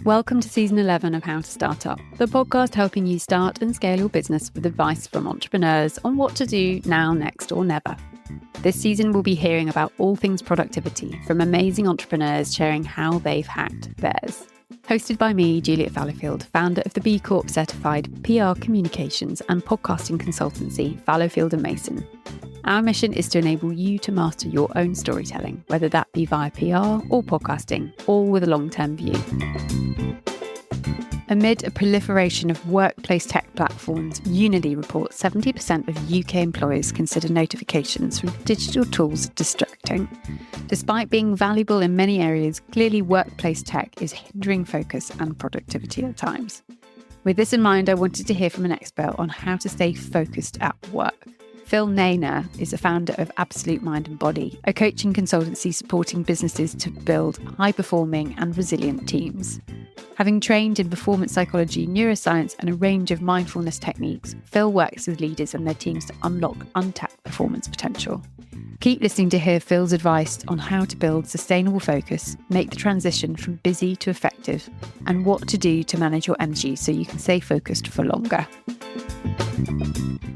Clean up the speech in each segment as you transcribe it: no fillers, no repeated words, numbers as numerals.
Welcome to Season 11 of How to Start Up, the podcast helping you start and scale your business with advice from entrepreneurs on what to do now, next, or never. This season, we'll be hearing about all things productivity from amazing entrepreneurs sharing how they've hacked theirs. Hosted by me, Juliet Fallowfield, founder of the B Corp certified PR communications and podcasting consultancy, Fallowfield & Mason. Our mission is to enable you to master your own storytelling, whether that be via PR or podcasting, all with a long-term view. Amid a proliferation of workplace tech platforms, Unity reports 70% of UK employers consider notifications from digital tools distracting. Despite being valuable in many areas, clearly workplace tech is hindering focus and productivity at times. With this in mind, I wanted to hear from an expert on how to stay focused at work. Phil Nayna is the founder of Absolute Mind and Body, a coaching consultancy supporting businesses to build high-performing and resilient teams. Having trained in performance psychology, neuroscience, and a range of mindfulness techniques, Phil works with leaders and their teams to unlock untapped performance potential. Keep listening to hear Phil's advice on how to build sustainable focus, make the transition from busy to effective, and what to do to manage your energy so you can stay focused for longer.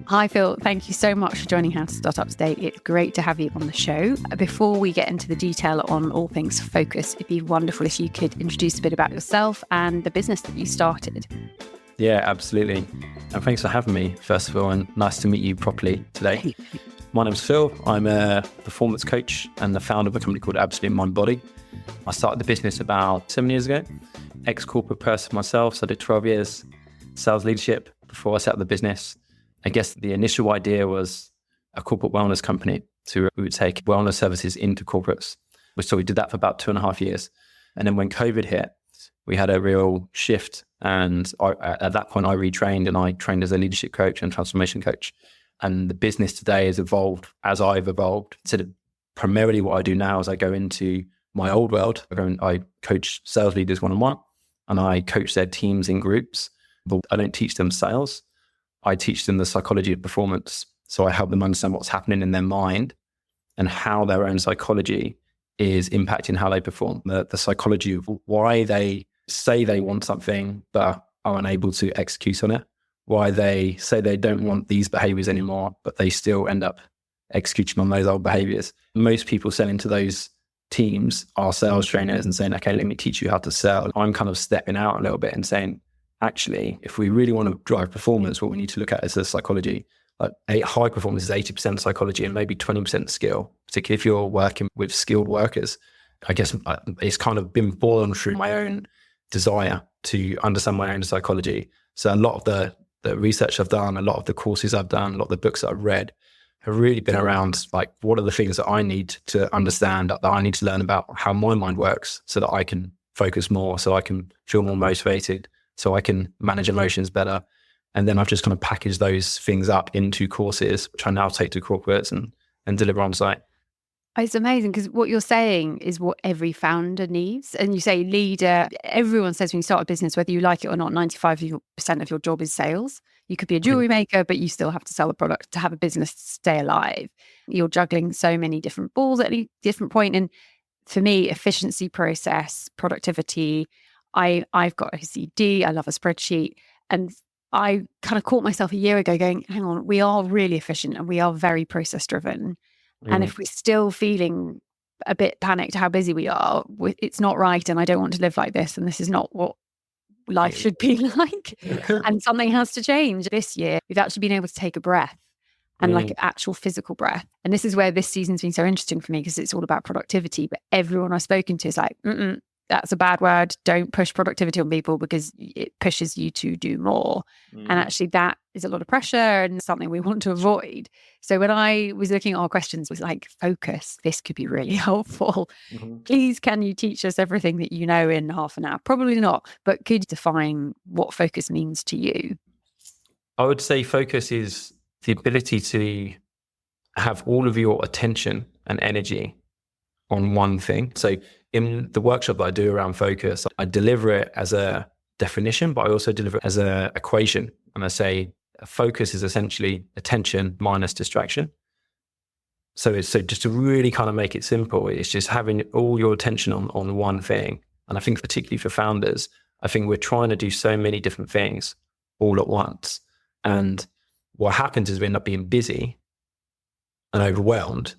Hi Phil, thank you so much for joining How to Start Up today. It's great to have you on the show. Before we get into the detail on all things focus, it'd be wonderful if you could introduce a bit about yourself and the business that you started. Yeah, absolutely. And thanks for having me, first of all, and nice to meet you properly today. My name's Phil. I'm a performance coach and the founder of a company called Absolute Mind Body. I started the business about 7 years ago. Ex-corporate person myself, so I did 12 years sales leadership before I set up the business. I guess the initial idea was a corporate wellness company. So we would take wellness services into corporates. So we did that for about 2.5 years. And then when COVID hit, we had a real shift. And at that point, I retrained and I trained as a leadership coach and transformation coach. And the business today has evolved as I've evolved. So primarily what I do now is I go into my old world. I coach sales leaders one-on-one and I coach their teams in groups. But I don't teach them sales. I teach them the psychology of performance. So I help them understand what's happening in their mind and how their own psychology is impacting how they perform. The psychology of why they say they want something but are unable to execute on it. Why they say they don't want these behaviors anymore, but they still end up executing on those old behaviors. Most people selling to those teams are sales trainers and saying, okay, let me teach you how to sell. I'm kind of stepping out a little bit and saying, actually, if we really want to drive performance, what we need to look at is the psychology. Like high performance is 80% psychology and maybe 20% skill, particularly if you're working with skilled workers. I guess it's kind of been born through my own desire to understand my own psychology. So a lot of the research I've done, a lot of the courses I've done, a lot of the books that I've read have really been around like, what are the things that I need to understand, that I need to learn about how my mind works so that I can focus more, so I can feel more motivated, so I can manage emotions better. And then I've just kind of packaged those things up into courses, which I now take to corporates and deliver on site. It's amazing because what you're saying is what every founder needs. And you say leader, everyone says when you start a business, whether you like it or not, 95% of your job is sales. You could be a jewelry maker, but you still have to sell a product to have a business stay alive. You're juggling so many different balls at any different point. And for me, efficiency, process, productivity, I've got OCD, I love a spreadsheet. And I kind of caught myself a year ago going, hang on, we are really efficient and we are very process driven. And if we're still feeling a bit panicked how busy we are, it's not right. And I don't want to live like this. And this is not what life should be like. And something has to change. This year, we've actually been able to take a breath and like an actual physical breath. And this is where this season's been so interesting for me because it's all about productivity. But everyone I've spoken to is like, that's a bad word. Don't push productivity on people because it pushes you to do more. And actually that is a lot of pressure and something we want to avoid. So when I was looking at our questions, was like, focus, this could be really helpful. Please, can you teach us everything that you know in half an hour? Probably not, but could you define what focus means to you? I would say focus is the ability to have all of your attention and energy on one thing. So in the workshop that I do around focus, I deliver it as a definition, but I also deliver it as an equation. And I say focus is essentially attention minus distraction. So just to really kind of make it simple, it's just having all your attention on one thing. And I think particularly for founders, I think we're trying to do so many different things all at once. And what happens is we end up being busy and overwhelmed,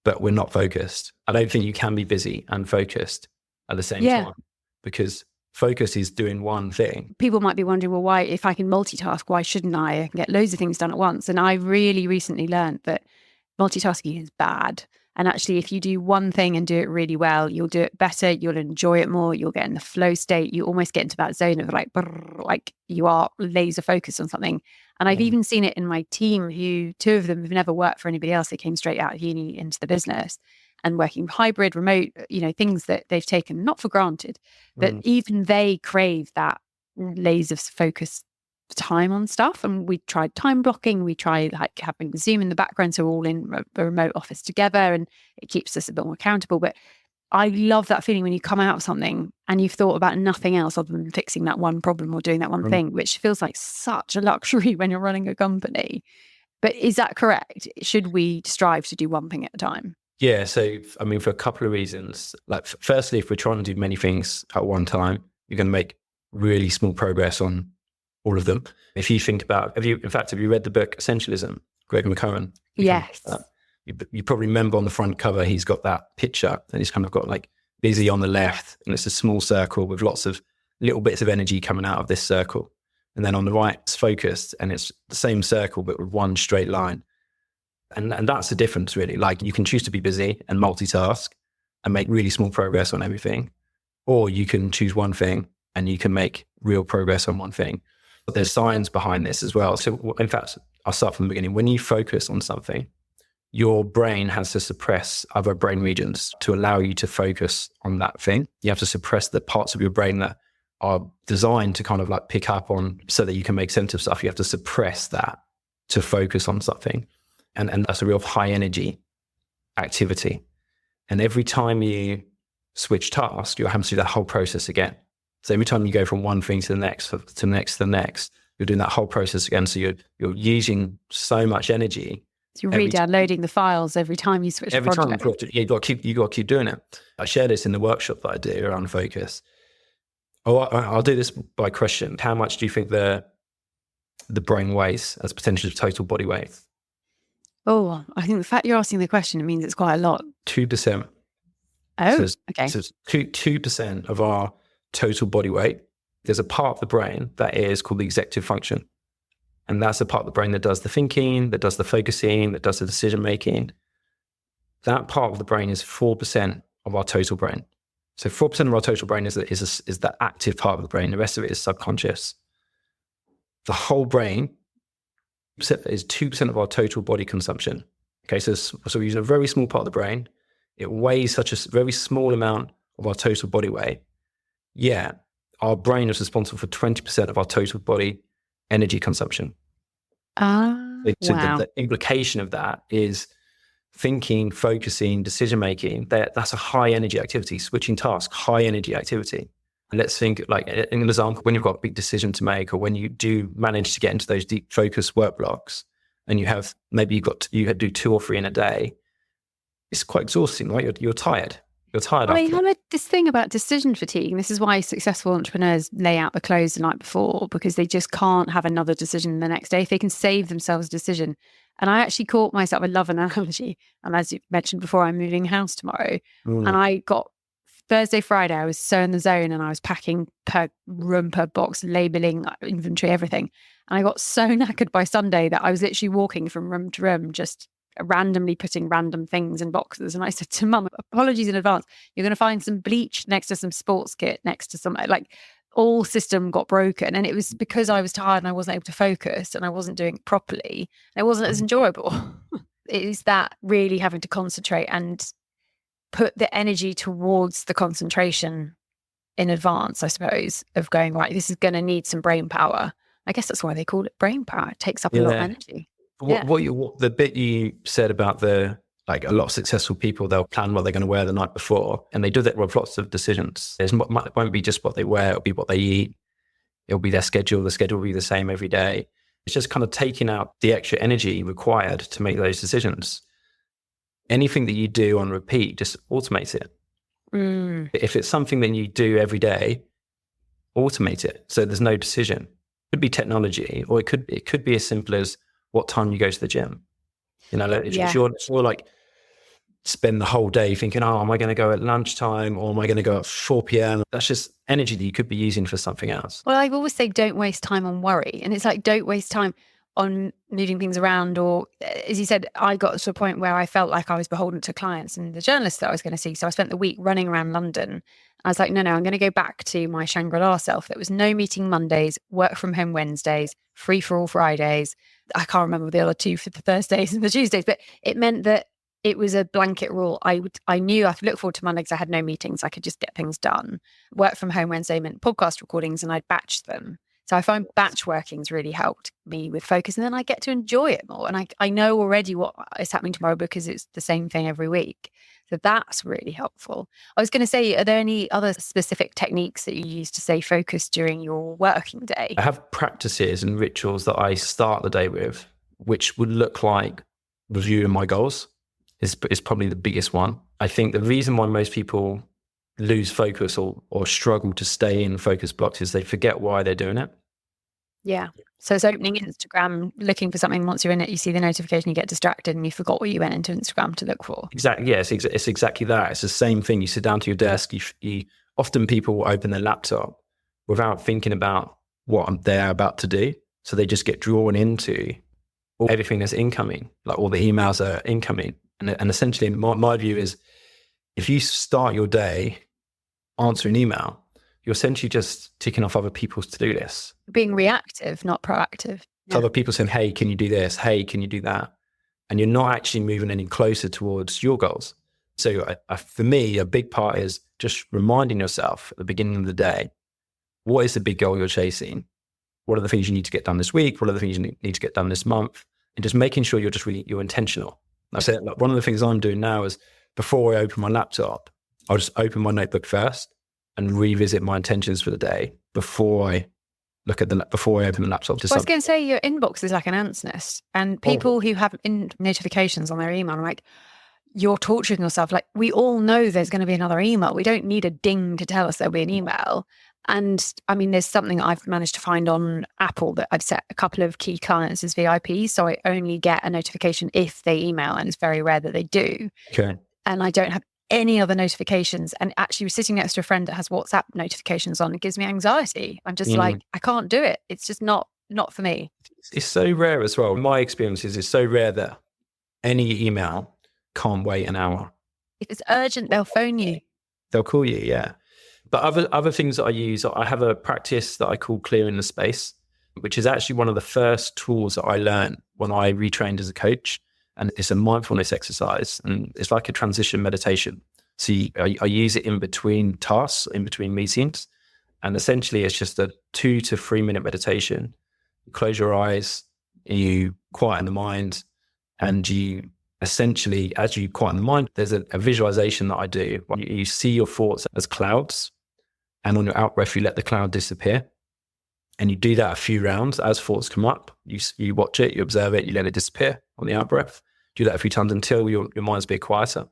but we're not focused. I don't think you can be busy and focused at the same Yeah. time, because focus is doing one thing. People might be wondering, well, why, if I can multitask, why shouldn't I? I can get loads of things done at once. And I really recently learned that multitasking is bad. And actually, if you do one thing and do it really well, you'll do it better, you'll enjoy it more, you'll get in the flow state, you almost get into that zone of like, brrr, like you are laser focused on something. And I've even seen it in my team, who 2 of them have never worked for anybody else. They came straight out of uni into the business and working hybrid, remote, things that they've taken not for granted, but even they crave that laser focus time on stuff. And we tried time blocking, we tried like having Zoom in the background, so we're all in a remote office together, and it keeps us a bit more accountable. But I love that feeling when you come out of something and you've thought about nothing else other than fixing that one problem or doing that one thing, which feels like such a luxury when you're running a company. But is that correct? Should we strive to do one thing at a time? Yeah. So, I mean, for a couple of reasons. Like, firstly, if we're trying to do many things at one time, you're going to make really small progress on all of them. If you think about, have you read the book Essentialism, Greg McKeown? Yes. You probably remember on the front cover, he's got that picture and he's kind of got like busy on the left, and it's a small circle with lots of little bits of energy coming out of this circle. And then on the right, it's focused, and it's the same circle, but with one straight line. And that's the difference, really. Like, you can choose to be busy and multitask and make really small progress on everything, or you can choose one thing and you can make real progress on one thing. But there's science behind this as well. So in fact, I'll start from the beginning. When you focus on something, your brain has to suppress other brain regions to allow you to focus on that thing. You have to suppress the parts of your brain that are designed to kind of like pick up on, so that you can make sense of stuff. You have to suppress that to focus on something. And that's a real high energy activity. And every time you switch tasks, you're having to do that whole process again. So every time you go from one thing to the next, to the next, to the next, you're doing that whole process again. So you're using so much energy. So you're re-downloading the files every time you switch project. Every time you got to keep doing it. I share this in the workshop that I do around focus. I'll do this by question. How much do you think the brain weighs as a percentage of total body weight? Oh, I think the fact you're asking the question, it means it's quite a lot. 2%. Oh, okay. So 2% of our total body weight. There's a part of the brain that is called the executive function. And that's the part of the brain that does the thinking, that does the focusing, that does the decision making. That part of the brain is 4% of our total brain. So 4% of our total brain is the active part of the brain. The rest of it is subconscious. The whole brain is 2% of our total body consumption. Okay, so we're using a very small part of the brain. It weighs such a very small amount of our total body weight. Yeah, our brain is responsible for 20% of our total body energy consumption. Wow. The implication of that is thinking, focusing, decision making. That's a high energy activity. Switching tasks, high energy activity. And let's think, like an example, when you've got a big decision to make, or when you do manage to get into those deep focus work blocks, and you have maybe you do 2 or 3 in a day. It's quite exhausting, right? You're tired. You're tired. I heard this thing about decision fatigue. And this is why successful entrepreneurs lay out the clothes the night before, because they just can't have another decision the next day if they can save themselves a decision. And I actually caught myself, I love an analogy. And as you mentioned before, I'm moving house tomorrow. And I got Thursday, Friday, I was so in the zone, and I was packing per room, per box, labeling, inventory, everything. And I got so knackered by Sunday that I was literally walking from room to room, just randomly putting random things in boxes. And I said to Mum, apologies in advance, you're going to find some bleach next to some sports kit, next to some, like, all system got broken. And it was because I was tired and I wasn't able to focus and I wasn't doing it properly. It wasn't as enjoyable. It is that really having to concentrate and put the energy towards the concentration in advance, I suppose, of going, right, this is going to need some brain power. I guess that's why they call it brain power. It takes up a lot of energy. The bit you said about a lot of successful people, they'll plan what they're going to wear the night before, and they do that with lots of decisions. It won't be just what they wear, it'll be what they eat. It'll be their schedule. The schedule will be the same every day. It's just kind of taking out the extra energy required to make those decisions. Anything that you do on repeat, just automate it. If it's something that you do every day, automate it so there's no decision. It could be technology, or it could be as simple as what time you go to the gym. Like, if you're like spend the whole day thinking, oh, am I going to go at lunchtime or am I going to go at 4 p.m? That's just energy that you could be using for something else. Well, I always say don't waste time on worry. And it's like, don't waste time on moving things around. Or as you said, I got to a point where I felt like I was beholden to clients and the journalists that I was going to see. So I spent the week running around London. I was like, no, I'm going to go back to my Shangri-La self. There was no meeting Mondays, work from home Wednesdays, free for all Fridays. I can't remember the other two for the Thursdays and the Tuesdays, but it meant that it was a blanket rule. I knew I could look forward to Monday because I had no meetings. I could just get things done. Work from home Wednesday meant podcast recordings, and I'd batch them. So I find batch working's really helped me with focus, and then I get to enjoy it more. And I know already what is happening tomorrow because it's the same thing every week. So that's really helpful. I was going to say, are there any other specific techniques that you use to stay focused during your working day? I have practices and rituals that I start the day with, which would look like reviewing my goals. Is probably the biggest one. I think the reason why most people lose focus or struggle to stay in focus blocks is they forget why they're doing it. Yeah. So it's opening Instagram, looking for something. Once you're in it, you see the notification, you get distracted and you forgot what you went into Instagram to look for. Exactly. Yes, it's exactly that. It's the same thing. You sit down to your desk. You often people will open their laptop without thinking about what they're about to do. So they just get drawn into everything that's incoming, like all the emails are incoming. And essentially, my view is, if you start your day answering email, you're essentially just ticking off other people's to-do lists. Being reactive, not proactive. Yeah. Other people saying, hey, can you do this? Hey, can you do that? And you're not actually moving any closer towards your goals. So for me, a big part is just reminding yourself at the beginning of the day, what is the big goal you're chasing? What are the things you need to get done this week? What are the things you need to get done this month? And just making sure you're intentional. I said, like, one of the things I'm doing now is before I open my laptop, I'll just open my notebook first and revisit my intentions for the day before I open the laptop. I was going to say, your inbox is like an ant's nest, and people who have notifications on their email, I'm like, you're torturing yourself. Like, we all know there's going to be another email. We don't need a ding to tell us there'll be an email. And I mean, there's something I've managed to find on Apple that I've set a couple of key clients as VIPs. So I only get a notification if they email, and it's very rare that they do. Okay. And I don't have any other notifications. And actually, sitting next to a friend that has WhatsApp notifications on, it gives me anxiety. I'm just like, I can't do it. It's just not for me. It's so rare as well. My experience is it's so rare that any email can't wait an hour. If it's urgent, they'll phone you. They'll call you, yeah. But other things that I use, I have a practice that I call clearing the space, which is actually one of the first tools that I learned when I retrained as a coach. And it's a mindfulness exercise, and it's like a transition meditation. So I use it in between tasks, in between meetings. And essentially it's just a 2 to 3 minute meditation. You close your eyes, you quieten the mind, and you essentially, as you quieten the mind, there's a visualization that I do. You see your thoughts as clouds, and on your out breath, you let the cloud disappear. And you do that a few rounds. As thoughts come up, you watch it, you observe it, you let it disappear on the out breath. Do that a few times until your mind's a bit quieter.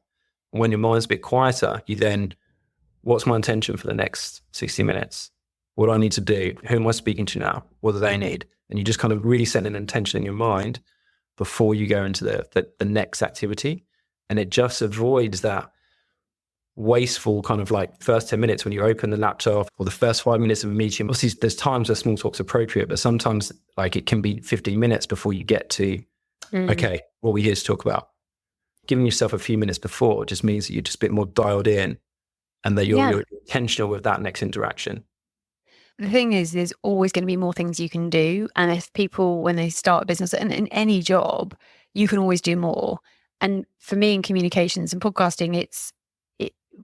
And when your mind's a bit quieter, you then, what's my intention for the next 60 minutes? What do I need to do? Who am I speaking to now? What do they need? And you just kind of really set an intention in your mind before you go into the next activity. And it just avoids that wasteful kind of like first 10 minutes when you open the laptop, or the first 5 minutes of a meeting. Obviously, there's times where small talk's appropriate, but sometimes like it can be 15 minutes before you get to, okay, what are we here to talk about? Giving yourself a few minutes before just means that you're just a bit more dialed in, and that you're intentional with that next interaction. The thing is, there's always going to be more things you can do. And if people, when they start a business and in any job, you can always do more. And for me in communications and podcasting,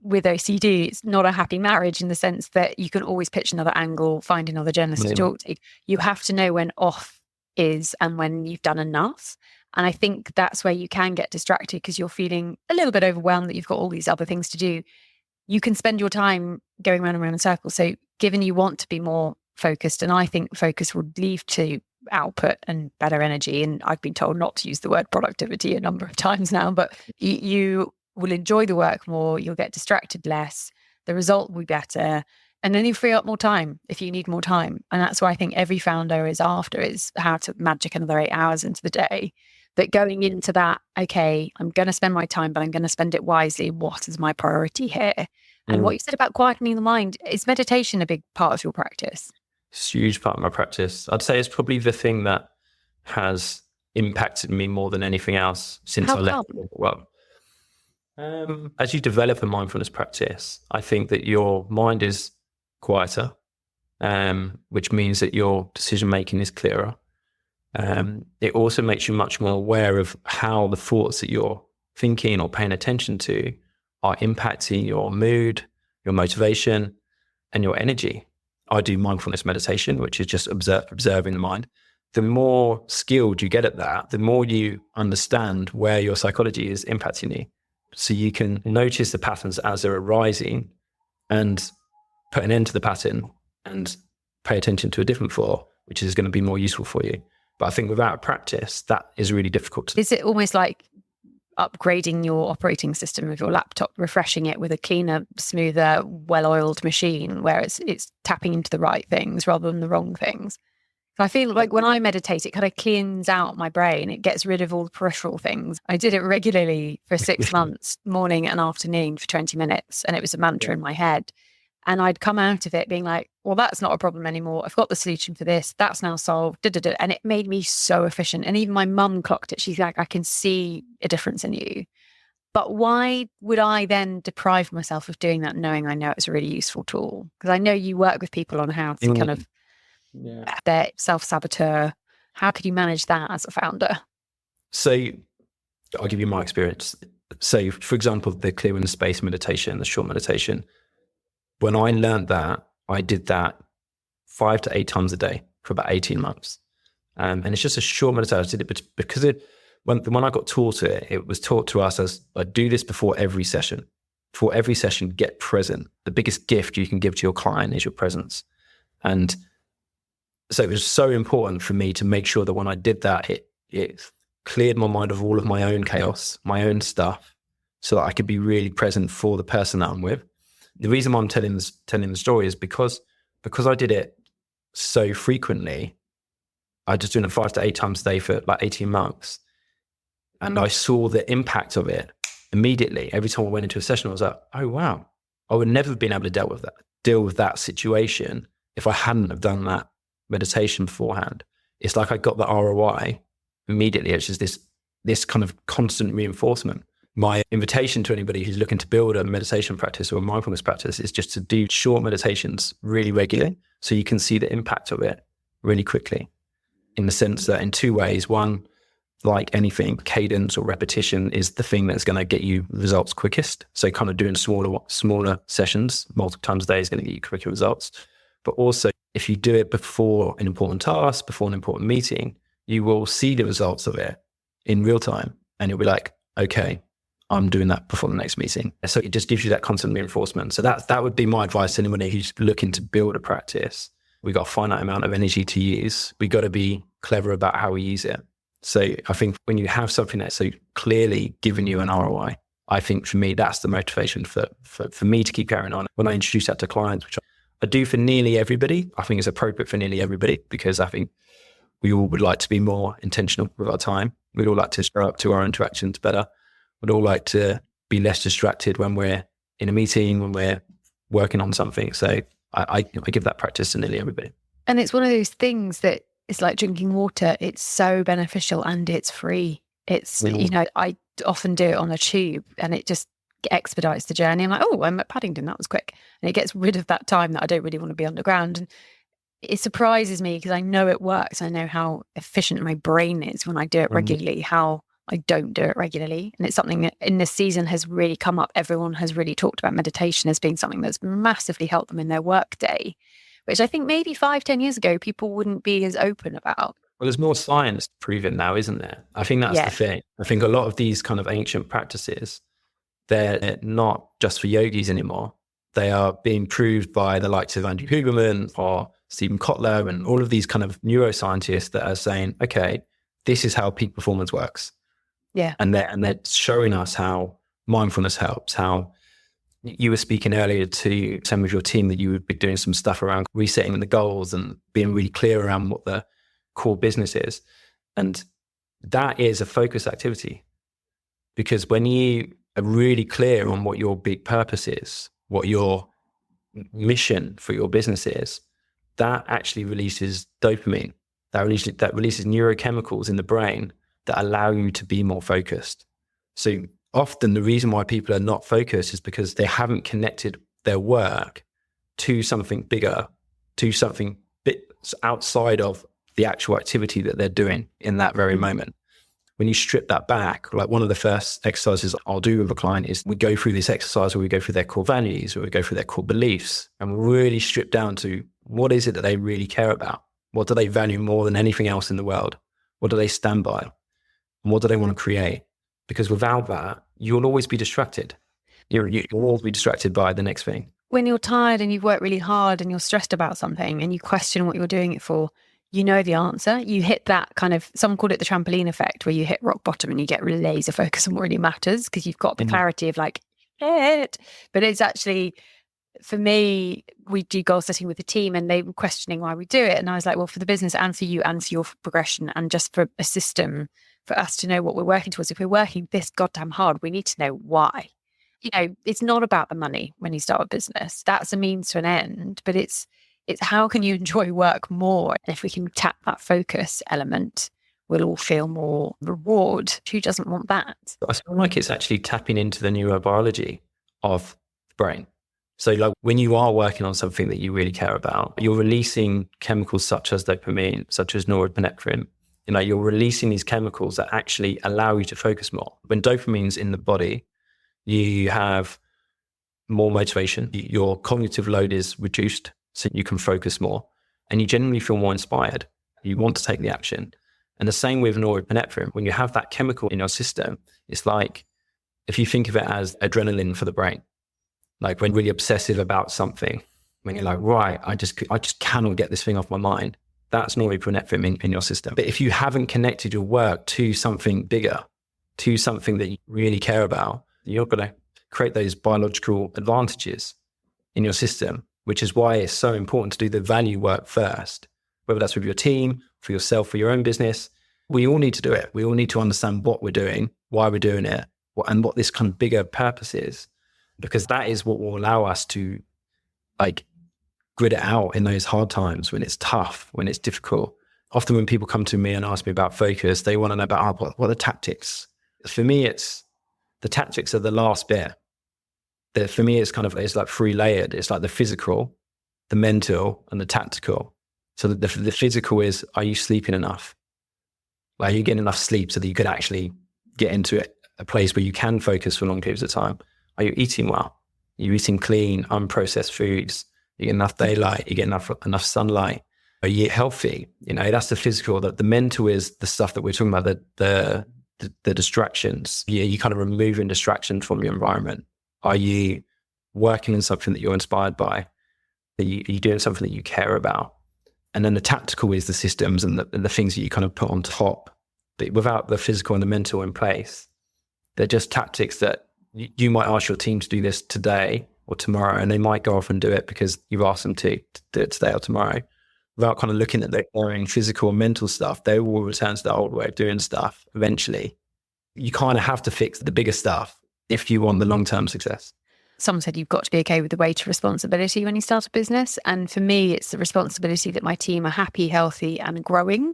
with OCD, it's not a happy marriage in the sense that you can always pitch another angle, find another journalist to talk to. You have to know when off is and when you've done enough. And I think that's where you can get distracted because you're feeling a little bit overwhelmed that you've got all these other things to do. You can spend your time going round and round in circles. So given you want to be more focused, and I think focus would lead to output and better energy. And I've been told not to use the word productivity a number of times now, but you will enjoy the work more, you'll get distracted less, the result will be better, And then you free up more time if you need more time. And that's what I think every founder is after, is how to magic another 8 hours into the day. But going into that, okay, I'm going to spend my time, but I'm going to spend it wisely. What is my priority here? And what you said about quietening the mind, is meditation a big part of your practice? It's a huge part of my practice. I'd say it's probably the thing that has impacted me more than anything else since I left. Well, as you develop a mindfulness practice, I think that your mind is quieter, which means that your decision making is clearer. It also makes you much more aware of how the thoughts that you're thinking or paying attention to are impacting your mood, your motivation, and your energy. I do mindfulness meditation, which is just observing the mind. The more skilled you get at that, the more you understand where your psychology is impacting you. So you can notice the patterns as they're arising and put an end to the pattern and pay attention to a different thought, which is going to be more useful for you. But I think without practice, that is really difficult. Is it almost like upgrading your operating system of your laptop, refreshing it with a cleaner, smoother, well-oiled machine where it's tapping into the right things rather than the wrong things? I feel like when I meditate, it kind of cleans out my brain. It gets rid of all the peripheral things. I did it regularly for 6 months, morning and afternoon for 20 minutes. And it was a mantra in my head. And I'd come out of it being like, well, that's not a problem anymore. I've got the solution for this. That's now solved. And it made me so efficient. And even my mum clocked it. She's like, I can see a difference in you. But why would I then deprive myself of doing that, knowing I know it's a really useful tool? Because I know you work with people on how to kind of their self-saboteur. How could you manage that as a founder? So I'll give you my experience. So for example, the clear in the space meditation, the short meditation, when I learned that, I did that 5 to 8 times a day for about 18 months. And it's just a short meditation. I did it because when I got taught it, it was taught to us as I do this before every session. For every session, get present. The biggest gift you can give to your client is your presence. And so it was so important for me to make sure that when I did that, it cleared my mind of all of my own chaos, my own stuff, so that I could be really present for the person that I'm with. The reason why I'm telling the story is because I did it so frequently. I just doing it 5 to 8 times a day for like 18 months. And I saw the impact of it immediately. Every time I went into a session, I was like, oh, wow, I would never have been able to deal with that situation if I hadn't have done that meditation beforehand. It's like I got the ROI immediately. It's just this kind of constant reinforcement. My invitation to anybody who's looking to build a meditation practice or a mindfulness practice is just to do short meditations really regularly so you can see the impact of it really quickly, in the sense that in 2 ways. One, like anything, cadence or repetition is the thing that's going to get you results quickest. So kind of doing smaller sessions multiple times a day is going to get you quicker results. But also, if you do it before an important task, before an important meeting, you will see the results of it in real time. And you'll be like, okay, I'm doing that before the next meeting. So it just gives you that constant reinforcement. So that would be my advice to anybody who's looking to build a practice. We've got a finite amount of energy to use. We've got to be clever about how we use it. So I think when you have something that's so clearly giving you an ROI, I think for me, that's the motivation for me to keep carrying on. When I introduce that to clients, which I do for nearly everybody, I think it's appropriate for nearly everybody, because I think we all would like to be more intentional with our time. We'd all like to show up to our interactions better. We'd all like to be less distracted when we're in a meeting, when we're working on something. So I give that practice to nearly everybody. And it's one of those things that it's like drinking water. It's so beneficial and it's free. It's, I often do it on a tube and it just expedites the journey. I'm like, oh, I'm at Paddington. That was quick. And it gets rid of that time that I don't really want to be underground. And it surprises me because I know it works. I know how efficient my brain is when I do it regularly, how I don't do it regularly. And it's something that in this season has really come up. Everyone has really talked about meditation as being something that's massively helped them in their work day, which I think maybe 5-10 years ago, people wouldn't be as open about. Well, there's more science to prove it now, isn't there? I think that's the thing. I think a lot of these kind of ancient practices, they're not just for yogis anymore. They are being proved by the likes of Andrew Huberman or Stephen Kotler and all of these kind of neuroscientists that are saying, okay, this is how peak performance works. Yeah. And they're showing us how mindfulness helps, how You were speaking earlier to some of your team that you would be doing some stuff around resetting the goals and being really clear around what the core business is. And that is a focus activity, because when you are really clear on what your big purpose is, what your mission for your business is, that actually releases dopamine. That releases neurochemicals in the brain that allow you to be more focused. So often the reason why people are not focused is because they haven't connected their work to something bigger, to something bit outside of the actual activity that they're doing in that very moment. When you strip that back, like one of the first exercises I'll do with a client is we go through this exercise where we go through their core values, or we go through their core beliefs, and we really strip down to what is it that they really care about? What do they value more than anything else in the world? What do they stand by? And what do they want to create? Because without that, you'll always be distracted. You'll always be distracted by the next thing. When you're tired and you've worked really hard and you're stressed about something and you question what you're doing it for, you know the answer. You hit that kind of, some call it the trampoline effect, where you hit rock bottom and you get really laser focus on what really matters, because you've got the clarity of like, it. But it's actually, for me, we do goal setting with the team and they were questioning why we do it. And I was like, well, for the business and for you and for your progression and just for a system for us to know what we're working towards. If we're working this goddamn hard, we need to know why. You know, it's not about the money when you start a business. That's a means to an end, but it's how can you enjoy work more? And if we can tap that focus element, we'll all feel more reward. Who doesn't want that? I feel like it's actually tapping into the neurobiology of the brain. So like when you are working on something that you really care about, you're releasing chemicals such as dopamine, such as norepinephrine. You know, you're releasing these chemicals that actually allow you to focus more. When dopamine's in the body, you have more motivation. Your cognitive load is reduced, so you can focus more. And you generally feel more inspired. You want to take the action. And the same with norepinephrine. When you have that chemical in your system, it's like, if you think of it as adrenaline for the brain, like when you're really obsessive about something, when you're like, right, I just cannot get this thing off my mind. That's norepinephrine in your system. But if you haven't connected your work to something bigger, to something that you really care about, you're going to create those biological advantages in your system, which is why it's so important to do the value work first, whether that's with your team, for yourself, for your own business. We all need to do it. We all need to understand what we're doing, why we're doing it, and what this kind of bigger purpose is, because that is what will allow us to like grit it out in those hard times when it's tough, when it's difficult. Often when people come to me and ask me about focus, they want to know about what are the tactics. For me, it's the tactics are the last bit. For me, it's like 3 layered. It's like the physical, the mental, and the tactical. So the physical is, are you sleeping enough? Are you getting enough sleep so that you could actually get into a place where you can focus for long periods of time? Are you eating well? Are you eating clean, unprocessed foods? You get enough daylight? You get enough sunlight? Are you healthy? You know, that's the physical. The mental is the stuff that we're talking about, the distractions. You kind of removing distractions from your environment. Are you working in something that you're inspired by? Are you doing something that you care about? And then the tactical is the systems and the things that you kind of put on top. But without the physical and the mental in place, they're just tactics that you might ask your team to do this today or tomorrow, and they might go off and do it because you've asked them to do it today or tomorrow. Without kind of looking at their own physical and mental stuff, they will return to the old way of doing stuff eventually. You kind of have to fix the bigger stuff if you want the long-term success. Someone said you've got to be okay with the weight of responsibility when you start a business. And for me, it's the responsibility that my team are happy, healthy, and growing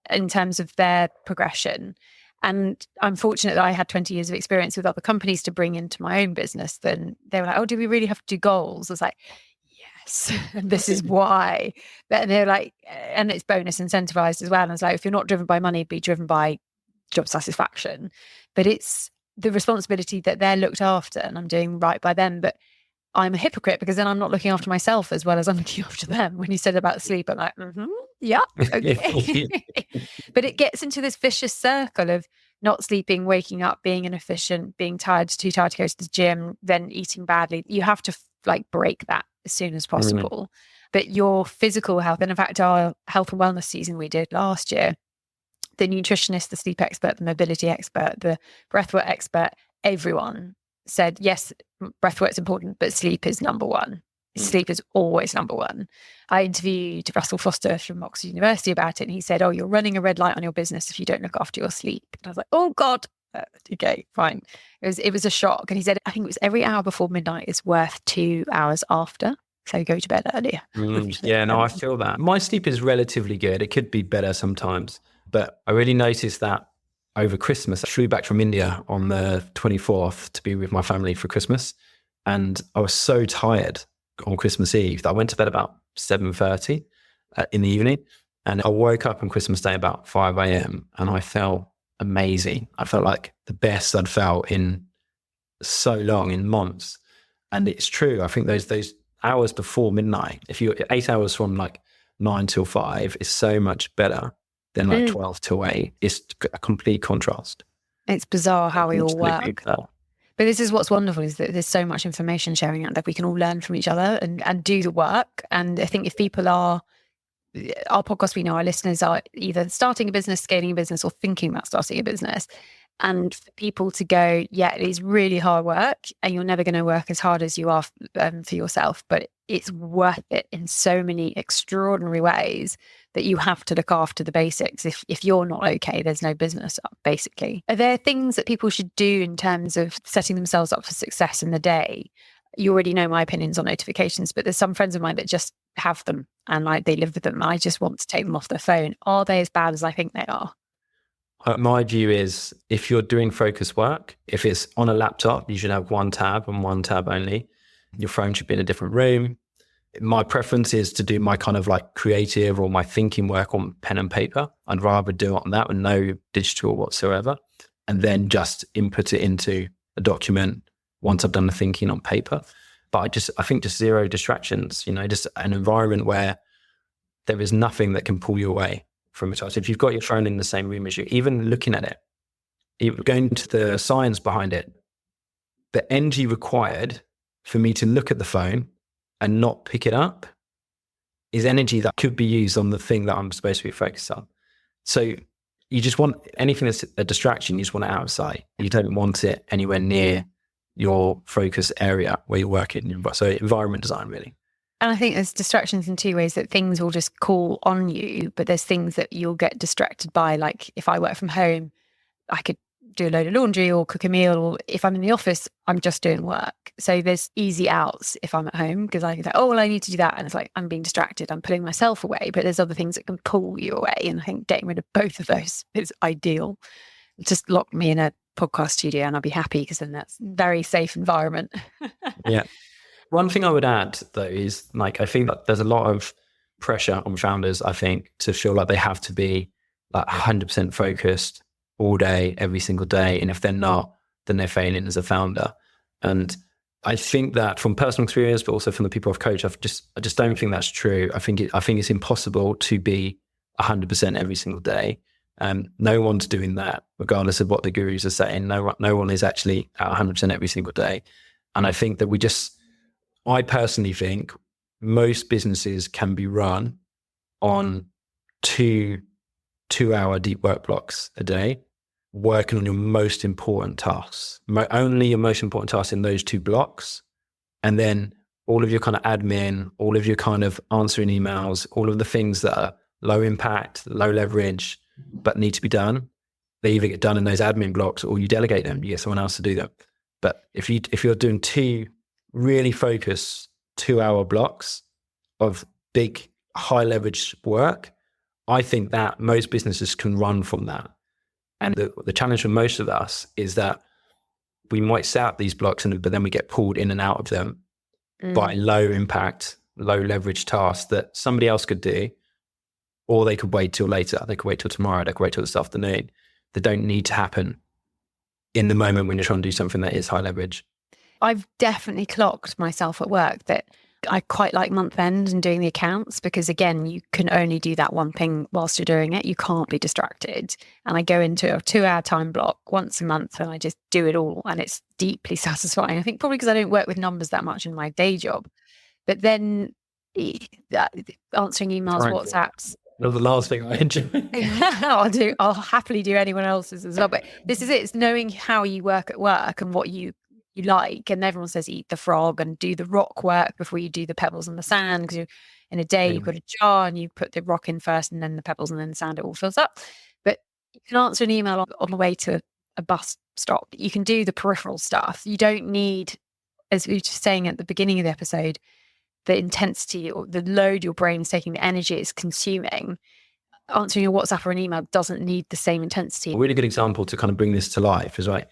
in terms of their progression. And I'm fortunate that I had 20 years of experience with other companies to bring into my own business. Then they were like, oh, do we really have to do goals? I was like, yes, and this is why. And they're like, and it's bonus incentivized as well. And I was like, if you're not driven by money, be driven by job satisfaction. But it's the responsibility that they're looked after and I'm doing right by them. But I'm a hypocrite because then I'm not looking after myself as well as I'm looking after them. When you said about sleep, I'm like, yeah, okay. But it gets into this vicious circle of not sleeping, waking up, being inefficient, being tired, too tired to go to the gym, then eating badly. You have to break that as soon as possible. But your physical health, and in fact, our health and wellness season we did last year, the nutritionist, the sleep expert, the mobility expert, the breathwork expert, everyone said, yes, breath work's important, but sleep is number one. Sleep is always number one. I interviewed Russell Foster from Oxford University about it, and he said, oh, you're running a red light on your business if you don't look after your sleep. And I was like, oh God, okay, fine. It was a shock. And he said, I think it was every hour before midnight is worth 2 hours after. So go to bed earlier. Yeah, no, I feel that. My sleep is relatively good. It could be better sometimes, but I really noticed that over Christmas. I flew back from India on the 24th to be with my family for Christmas. And I was so tired on Christmas Eve that I went to bed about 7:30 in the evening. And I woke up on Christmas Day about 5 a.m. and I felt amazing. I felt like the best I'd felt in so long, in months. And it's true. I think those hours before midnight, if you're 8 hours from like 9 till 5, is so much better than like 12 till 8. It's a complete contrast. It's bizarre how we all work. Bizarre. But this is what's wonderful, is that there's so much information sharing out there. We can all learn from each other and do the work. And I think if people are, our podcast, we know our listeners are either starting a business, scaling a business, or thinking about starting a business. And for people to go, yeah, it is really hard work and you're never going to work as hard as you are for yourself, but it's worth it in so many extraordinary ways that you have to look after the basics. If you're not okay, there's no business up, basically. Are there things that people should do in terms of setting themselves up for success in the day? You already know my opinions on notifications, but there's some friends of mine that just have them and like they live with them. I just want to take them off their phone. Are they as bad as I think they are? My view is, if you're doing focus work, if it's on a laptop, you should have one tab and one tab only. Your phone should be in a different room. My preference is to do my kind of like creative or my thinking work on pen and paper. I'd rather do it on that with no digital whatsoever, and then just input it into a document once I've done the thinking on paper. But I think just zero distractions, just an environment where there is nothing that can pull you away from it. So if you've got your phone in the same room as you, even looking at it, even going to the science behind it, the energy required for me to look at the phone and not pick it up is energy that could be used on the thing that I'm supposed to be focused on. So you just want anything that's a distraction, you just want it out of sight. You don't want it anywhere near your focus area where you're working. So environment design, really. And I think there's distractions in two ways, that things will just call on you, but there's things that you'll get distracted by. Like if I work from home, I could do a load of laundry or cook a meal, or if I'm in the office, I'm just doing work. So there's easy outs if I'm at home, because I can say, oh, well, I need to do that. And it's like, I'm being distracted, I'm pulling myself away, but there's other things that can pull you away. And I think getting rid of both of those is ideal. Just lock me in a podcast studio and I'll be happy, because then that's a very safe environment. Yeah. One thing I would add, though, is like, I think that there's a lot of pressure on founders, I think, to feel like they have to be like 100% focused all day, every single day. And if they're not, then they're failing as a founder. And I think that from personal experience, but also from the people I've coached, I just don't think that's true. I think it's impossible to be 100% every single day. No one's doing that, regardless of what the gurus are saying. No one is actually at 100% every single day. And I think that I personally think most businesses can be run on 2-hour deep work blocks a day, working on your most important tasks, only your most important tasks in those 2 blocks. And then all of your kind of admin, all of your kind of answering emails, all of the things that are low impact, low leverage, but need to be done, they either get done in those admin blocks or you delegate them, you get someone else to do them. But if you're doing 2 really focused 2-hour blocks of big, high leverage work, I think that most businesses can run from that. And the challenge for most of us is that we might set up these blocks, but then we get pulled in and out of them by low impact, low leverage tasks that somebody else could do, or they could wait till later. They could wait till tomorrow. They could wait till this afternoon. They don't need to happen in the moment when you're trying to do something that is high leverage. I've definitely clocked myself at work that I quite like month end and doing the accounts, because again, you can only do that one thing whilst you're doing it. You can't be distracted. And I go into a 2-hour time block once a month and I just do it all. And it's deeply satisfying. I think probably because I don't work with numbers that much in my day job. But then answering emails, WhatsApps. Not the last thing I enjoy. I'll happily do anyone else's as well. But this is it. It's knowing how you work at work and what you you like. And everyone says eat the frog and do the rock work before you do the pebbles and the sand, because in a day you've got a jar and you put the rock in first and then the pebbles and then the sand, it all fills up. But you can answer an email on the way to a bus stop. You can do the peripheral stuff. You don't need, as we were just saying at the beginning of the episode, the intensity or the load your brain's taking, the energy it's consuming. Answering a WhatsApp or an email doesn't need the same intensity. A really good example to kind of bring this to life is like,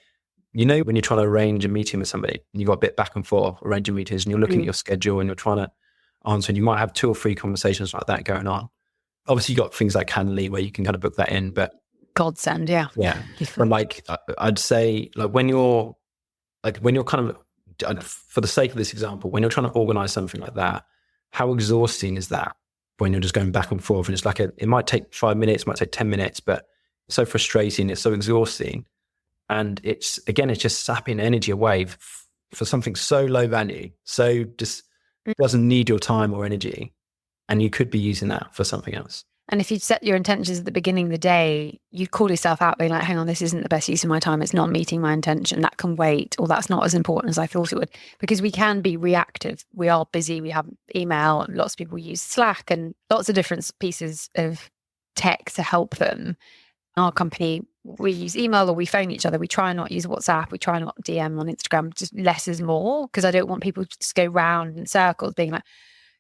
you know, when you're trying to arrange a meeting with somebody and you've got a bit back and forth, arranging meetings, and you're looking at your schedule and you're trying to answer, and you might have 2 or 3 conversations like that going on. Obviously, you got things like Calendly where you can kind of book that in, but godsend, yeah. Yeah. But like, I'd say like when you're kind of, for the sake of this example, when you're trying to organize something like that, how exhausting is that when you're just going back and forth? And it's like, it might take 5 minutes, it might take 10 minutes, but it's so frustrating. It's so exhausting. And it's just sapping energy away for something so low value. So just doesn't need your time or energy. And you could be using that for something else. And if you'd set your intentions at the beginning of the day, you'd call yourself out being like, hang on, this isn't the best use of my time. It's not meeting my intention. That can wait, or that's not as important as I thought it would. Because we can be reactive. We are busy. We have email. Lots of people use Slack and lots of different pieces of tech to help them. In our company, we use email or we phone each other. We try not use WhatsApp. We try not DM on Instagram. Just less is more, because I don't want people to just go round in circles being like,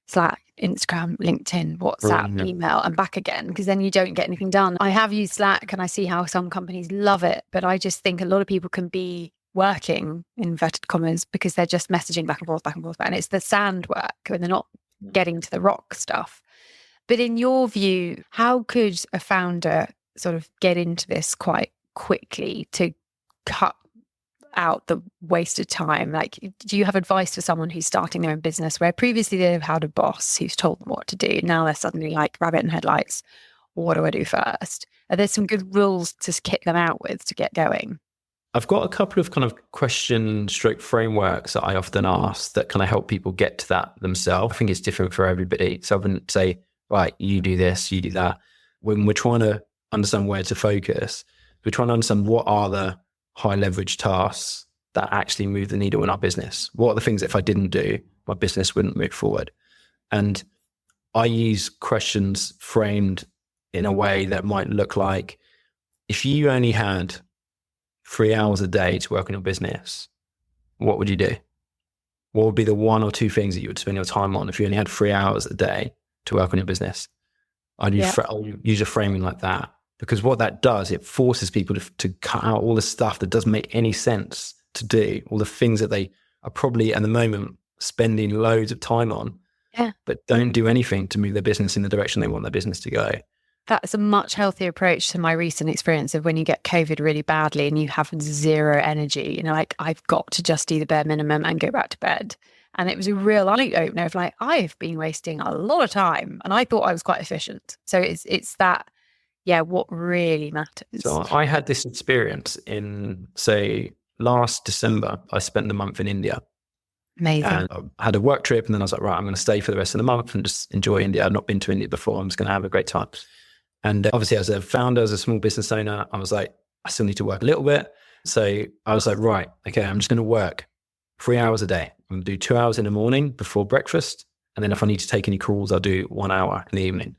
Slack, Instagram, LinkedIn, WhatsApp, email, and back again, because then you don't get anything done. I have used Slack and I see how some companies love it, but I just think a lot of people can be working, in inverted commas, because they're just messaging back and forth, and it's the sand work and they're not getting to the rock stuff. But in your view, how could a founder sort of get into this quite quickly to cut out the wasted time? Like, do you have advice for someone who's starting their own business where previously they've had a boss who's told them what to do? Now they're suddenly like rabbit in headlights. What do I do first? Are there some good rules to kick them out with to get going? I've got a couple of kind of question stroke frameworks that I often ask that kind of help people get to that themselves. I think it's different for everybody. So I wouldn't say, right, you do this, you do that. When we're trying to understand where to focus, we're trying to understand what are the high leverage tasks that actually move the needle in our business. What are the things that if I didn't do, my business wouldn't move forward? And I use questions framed in a way that might look like, if you only had 3 hours a day to work on your business, what would you do? What would be the 1 or 2 things that you would spend your time on if you only had 3 hours a day to work on your business? I'll use a framing like that. Because what that does, it forces people to cut out all the stuff that doesn't make any sense to do, all the things that they are probably at the moment spending loads of time on, but don't do anything to move their business in the direction they want their business to go. That's a much healthier approach to my recent experience of when you get COVID really badly and you have zero energy. You know, like, I've got to just do the bare minimum and go back to bed. And it was a real eye-opener of like, I've been wasting a lot of time and I thought I was quite efficient. So it's that. Yeah, what really matters. So I had this experience in, say, last December. I spent the month in India. Amazing. And I had a work trip, and then I was like, right, I'm going to stay for the rest of the month and just enjoy India. I've not been to India before. I'm just going to have a great time. And obviously, as a founder, as a small business owner, I was like, I still need to work a little bit. So I was like, right, okay, I'm just going to work 3 hours a day. I'm going to do 2 hours in the morning before breakfast. And then if I need to take any calls, I'll do 1 hour in the evening.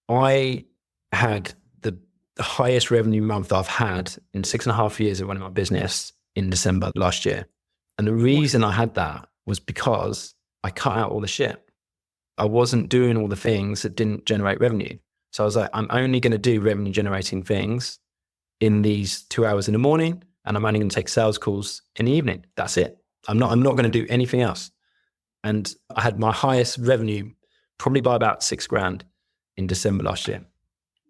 I had the highest revenue month I've had in 6.5 years of running my business in December last year. And the reason I had that was because I cut out all the shit. I wasn't doing all the things that didn't generate revenue. So I was like, I'm only going to do revenue generating things in these 2 hours in the morning, and I'm only going to take sales calls in the evening. That's it. I'm not going to do anything else. And I had my highest revenue probably by about $6,000 in December last year.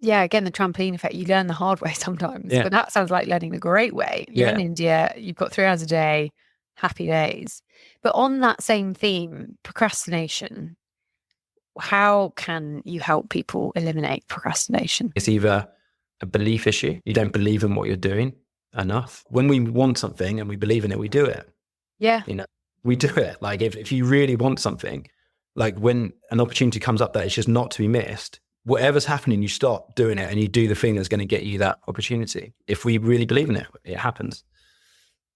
Yeah, again, the trampoline effect, you learn the hard way sometimes, but that sounds like learning the great way. You're in India, you've got 3 hours a day, happy days. But on that same theme, procrastination, how can you help people eliminate procrastination? It's either a belief issue. You don't believe in what you're doing enough. When we want something and we believe in it, we do it. Yeah. You know, we do it. Like if you really want something, like when an opportunity comes up that it's just not to be missed, whatever's happening, you stop doing it and you do the thing that's going to get you that opportunity. If we really believe in it, it happens.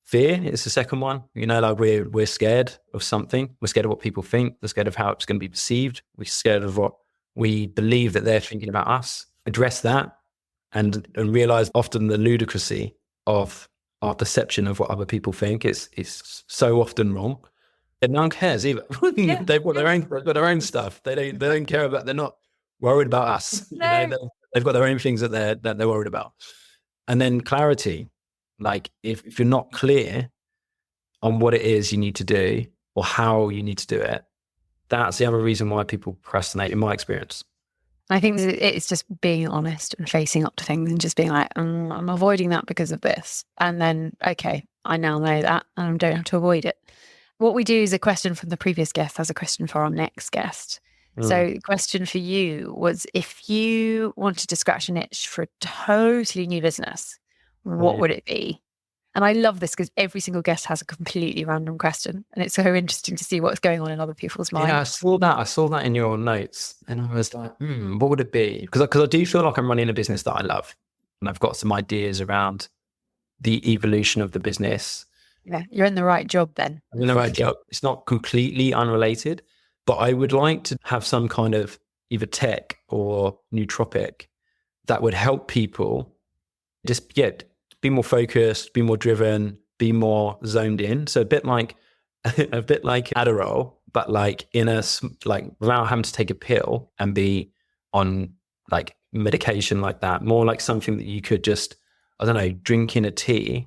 Fear is the second one. Like we're scared of something. We're scared of what people think. We're scared of how it's going to be perceived. We're scared of what we believe that they're thinking about us. Address that and realize often the ludicrousy of our perception of what other people think. It's so often wrong. And no one cares either. Yeah. They've got their own stuff. They don't care about. They're not worried about us. No. They've got their own things that they're worried about. And then clarity. Like if you're not clear on what it is you need to do or how you need to do it, that's the other reason why people procrastinate, in my experience. I think it's just being honest and facing up to things and just being like, I'm avoiding that because of this. And then, okay, I now know that and I don't have to avoid it. What we do is a question from the previous guest has a question for our next guest. So the question for you was, if you wanted to scratch an itch for a totally new business, what would it be? And I love this because every single guest has a completely random question. And it's so interesting to see what's going on in other people's minds. Yeah, I saw that in your notes. And I was like, what would it be? Because I do feel like I'm running a business that I love. And I've got some ideas around the evolution of the business. Yeah, you're in the right job then. I'm in the right job. It's not completely unrelated, but I would like to have some kind of either tech or nootropic that would help people just be more focused, be more driven, be more zoned in. So a bit like Adderall, but like without having to take a pill and be on like medication like that. More like something that you could just, I don't know, drink in a tea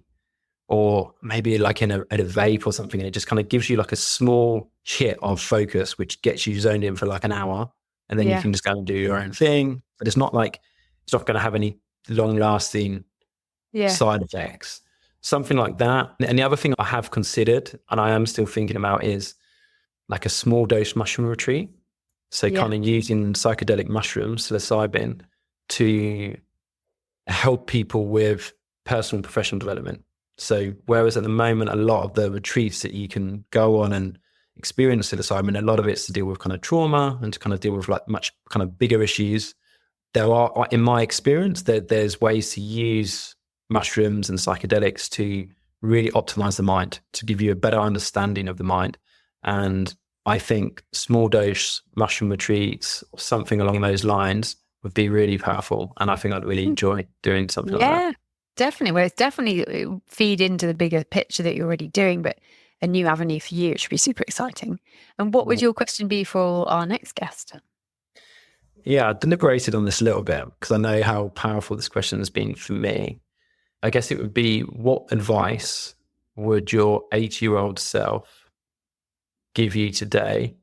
or maybe like in a vape or something. And it just kind of gives you like a small hit of focus, which gets you zoned in for like an hour. And then you can just go and do your own thing. But it's not going to have any long lasting side effects, something like that. And the other thing I have considered and I am still thinking about is like a small dose mushroom retreat. So kind of using psychedelic mushrooms, psilocybin, to help people with personal and professional development. So whereas at the moment, a lot of the retreats that you can go on and experience psilocybin, a lot of it's to deal with kind of trauma and to kind of deal with like much kind of bigger issues. There are, in my experience, there's ways to use mushrooms and psychedelics to really optimize the mind, to give you a better understanding of the mind. And I think small dose mushroom retreats or something along those lines would be really powerful. And I think I'd really enjoy doing something like that. Yeah, definitely. Well, it's definitely feed into the bigger picture that you're already doing, but a new avenue for you, it should be super exciting. And what would your question be for our next guest? Yeah, I deliberated on this a little bit because I know how powerful this question has been for me. I guess it would be, what advice would your 80-year-old self give you today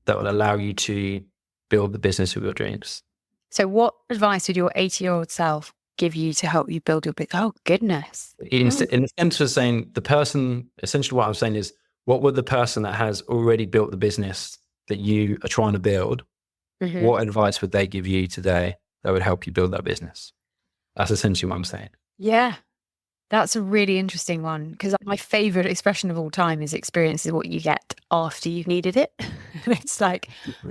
that would allow you to build the business of your dreams? So what advice would your 80-year-old self give you to help you build your big, oh goodness. In the sense of saying the person, essentially what I'm saying is, what would the person that has already built the business that you are trying to build, what advice would they give you today that would help you build that business? That's essentially what I'm saying. Yeah, that's a really interesting one, because my favorite expression of all time is experience is what you get after you've needed it. And it's like,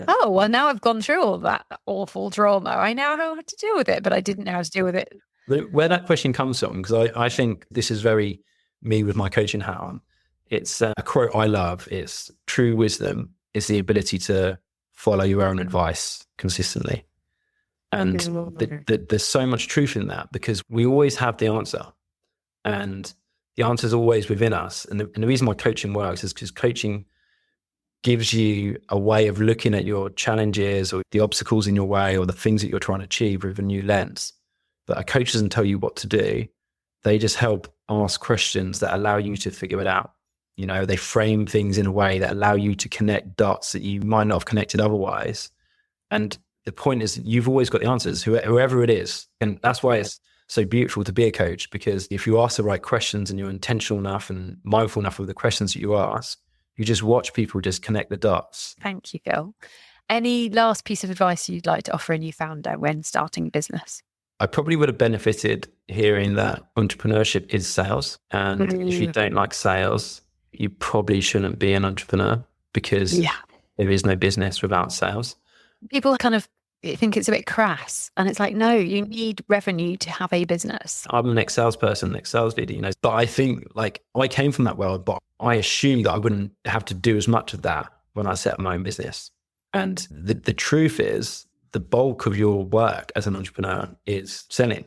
oh, well, now I've gone through all that awful trauma. I now know how to deal with it, but I didn't know how to deal with it. Where that question comes from, because I think this is very me with my coaching hat on. It's a quote I love. It's true wisdom is the ability to follow your own advice consistently. And there's so much truth in that, because we always have the answer. And the answer is always within us. And the reason why coaching works is because coaching gives you a way of looking at your challenges or the obstacles in your way or the things that you're trying to achieve with a new lens. But a coach doesn't tell you what to do. They just help ask questions that allow you to figure it out. You know, they frame things in a way that allow you to connect dots that you might not have connected otherwise. And the point is, you've always got the answers, whoever it is. And that's why it's so beautiful to be a coach, because if you ask the right questions and you're intentional enough and mindful enough of the questions that you ask, you just watch people just connect the dots. Thank you, Phil. Any last piece of advice you'd like to offer a new founder when starting a business? I probably would have benefited hearing that entrepreneurship is sales. And if you don't like sales, you probably shouldn't be an entrepreneur, because there is no business without sales. People kind of think it's a bit crass. And it's like, no, you need revenue to have a business. I'm an ex-salesperson, ex-sales leader, you know, but I think like I came from that world, but I assumed that I wouldn't have to do as much of that when I set up my own business. And the truth is, the bulk of your work as an entrepreneur is selling.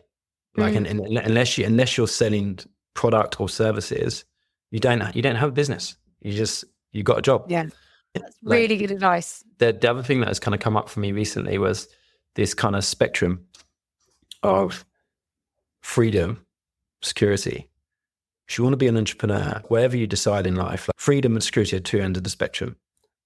Like, and unless you're selling product or services, you don't have a business. You got a job. Yeah, that's really good advice. The other thing that has kind of come up for me recently was this kind of spectrum of freedom, security. If you want to be an entrepreneur, wherever you decide in life, like freedom and security are two ends of the spectrum.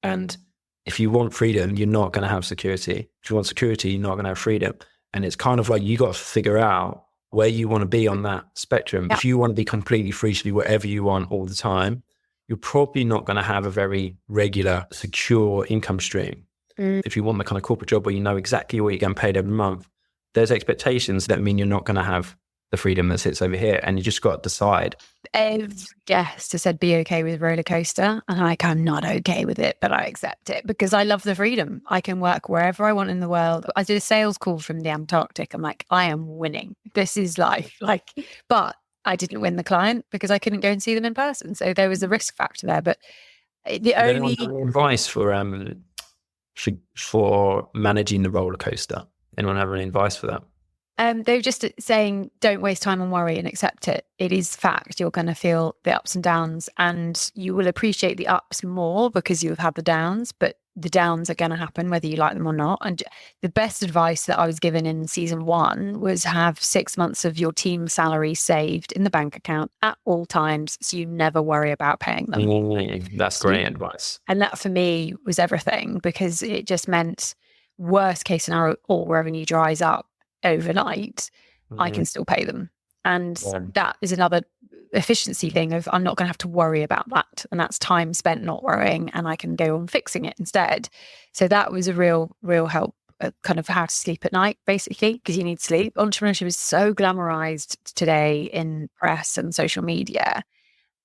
And if you want freedom, you're not going to have security. If you want security, you're not going to have freedom. And it's kind of like you got to figure out where you want to be on that spectrum. Yeah. If you want to be completely free to do whatever you want all the time, you're probably not going to have a very regular, secure income stream. If you want the kind of corporate job where you know exactly what you're getting paid every month, there's expectations that mean you're not going to have the freedom that sits over here, and you just got to decide. Every guest has said be okay with roller coaster, and I'm not okay with it, but I accept it because I love the freedom. I can work wherever I want in the world. I did a sales call from the Antarctic. I'm like, I am winning. This is life. But I didn't win the client because I couldn't go and see them in person. So there was a risk factor there. But the only advice for managing the roller coaster. Anyone have any advice for that? They were just saying, don't waste time on worry and accept it. It is fact. You're going to feel the ups and downs, and you will appreciate the ups more because you have had the downs, but the downs are going to happen whether you like them or not. And the best advice that I was given in season 1 was have 6 months of your team salary saved in the bank account at all times, so you never worry about paying them. That's great advice. And that for me was everything, because it just meant worst case scenario, all revenue dries up overnight, I can still pay them. And that is another efficiency thing of I'm not going to have to worry about that. And that's time spent not worrying, and I can go on fixing it instead. So that was a real help, kind of how to sleep at night, basically, because you need sleep. Entrepreneurship is so glamorized today in press and social media.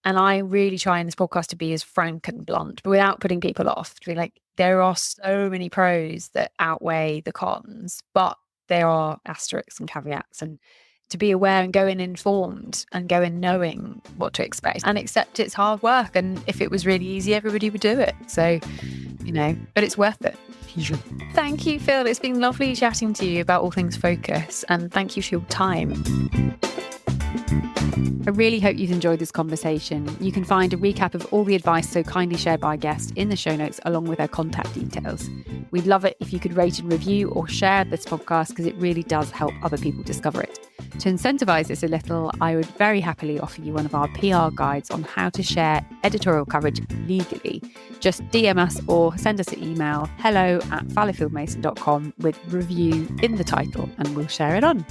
And I really try in this podcast to be as frank and blunt, but without putting people off. To be like, there are so many pros that outweigh the cons, but there are asterisks and caveats, and to be aware and go in informed and go in knowing what to expect and accept it's hard work. And if it was really easy, everybody would do it. So, but it's worth it. Thank you, Phil. It's been lovely chatting to you about all things focus, and thank you for your time. I really hope you've enjoyed this conversation. You can find a recap of all the advice so kindly shared by our guest in the show notes, along with our contact details. We'd love it if you could rate and review or share this podcast, because it really does help other people discover it. To incentivize this a little, I would very happily offer you one of our PR guides on how to share editorial coverage legally. Just DM us or send us an email, hello@fallowfieldmason.com, with review in the title, and we'll share it on.